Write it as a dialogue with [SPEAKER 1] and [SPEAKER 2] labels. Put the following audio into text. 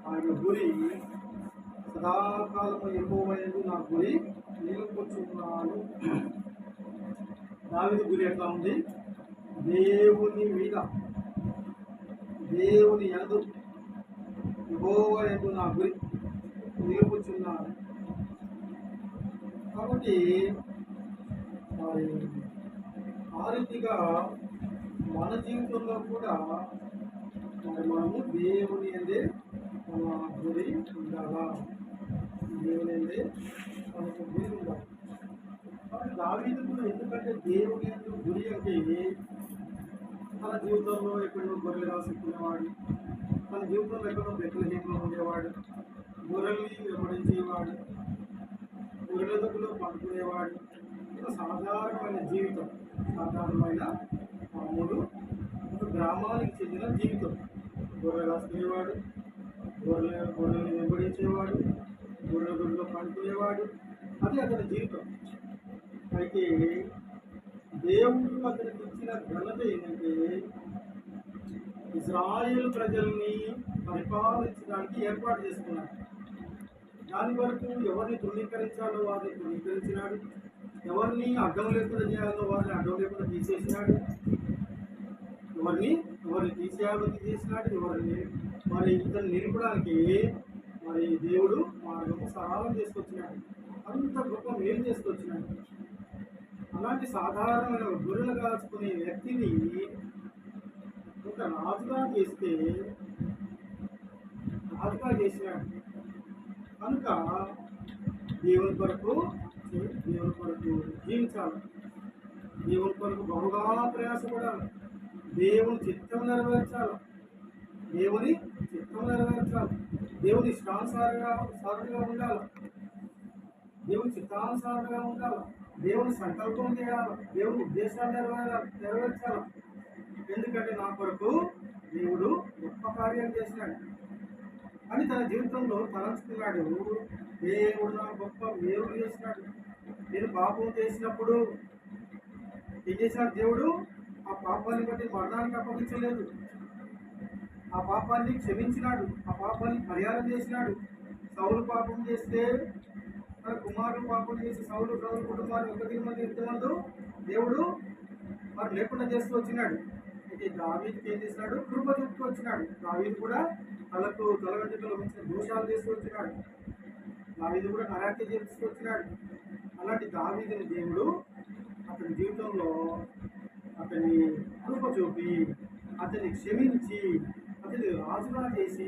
[SPEAKER 1] ఆయన గురి సదాకాలము యెహోవాయందు నా గురి నిలుపుచున్నాను. దావీదు గురి ఎట్లా ఉంది? దేవుని మీద, దేవుని యందు, యెహోవాయందు నా గురి నిలుపుచున్నాను. కాబట్టి మరి ఆ రీతిగా మన జీవితంలో కూడా మరి మనము దేవుని అందే మన గురి ఉండాలా, దేవుని అందే మనకు గురి ఉండాలి. కాబట్టి దావీదు కూడా ఎందుకంటే దేవుని అందు గురి అంటే తన జీవితంలో ఎక్కడో గొర్రెలు కాసుకునేవాడు, తన జీవితంలో ఎక్కడో బెత్లెహేములో ఉండేవాడు, గొర్రెల్ని వెంబడించేవాడు, గొర్రెల దగ్గరలో పండుకునేవాడు. ఒక సాధారణమైన జీవితం, సాధారణమైన మామూలు ఒక గ్రామానికి చెందిన జీవితం. గొర్రెలు కాసుకునేవాడు, గొర్రెల్ని వెంబడించేవాడు, గొర్రెల గుడిలో పండుకునేవాడు. అది అతని జీవితం. అయితే దేవుడు అతనికి ఇచ్చిన ఘనత ఏంటంటే ఇజ్రాయేల్ ప్రజల్ని పరిపాలించడానికి ఏర్పాటు చేసుకున్నాడు. దాని వరకు ఎవరిని తృణీకరించాలో వారిని తృణీకరించినాడు, ఎవరిని అడ్డం లేకుండా చేయాలో వారిని అడ్డం లేకుండా తీసేసినాడు, ఎవరిని తీసేయాలో తీసేసినాడు, ఎవరిని మరి ఇతను నిలపడానికి మరి దేవుడు మార్గము సరళం చేసుకొచ్చినాడు. అంత గొప్ప మేలు చేసుకొచ్చినాడు. అలాంటి సాధారణమైన గొర్రెలు కాల్చుకునే వ్యక్తిని ఒక రాజుగా చేసినాడు. కనుక దేవుని కొరకు జీవించాలి, దేవుని కొరకు బహుగా ప్రయాసపడాలి, దేవుని చిత్తం నెరవేర్చాలి, దేవుని ఇష్టానుసారంగా ఉండాలి, దేవుని చిత్తానుసారంగా ఉండాలి, దేవుని సంకల్పం చేయాలి, దేవుని ఉద్దేశాలు నెరవేర్చాలి. ఎందుకంటే నా కొరకు దేవుడు గొప్ప కార్యం చేసినాడు అని తన జీవితంలో తలంచుకున్నాడు. దేవుడు నా గొప్ప మేలు చేసినాడు. నేను పాపం చేసినప్పుడు ఏం చేసినాడు? దేవుడు ఆ పాపాన్ని బట్టి మరణానికి అప్పగించలేదు, ఆ పాపాన్ని క్షమించినాడు, ఆ పాపాన్ని పరిహారం చేసినాడు. సౌలు పాపం చేస్తే తన కుమారుడు పాపం చేసి సౌలు కుటుంబాన్ని 1 మంది ఇంతమంది దేవుడు మరి లేకుండా చేస్తూ వచ్చినాడు. అయితే దావీదుకి ఏం చేసినాడు? కృప చూపుతూ వచ్చినాడు. దావీదు కూడా తల వెంట్రుకలు మించిన దోషాలు చేస్తూ వచ్చినాడు. దావీదు కూడా నరహత్య చేస్తూ వచ్చినాడు. అలాంటి దావీదుని దేవుడు అతని జీవితంలో అతన్ని కృప చూపి, అతన్ని క్షమించి, అతని రాజుగా చేసి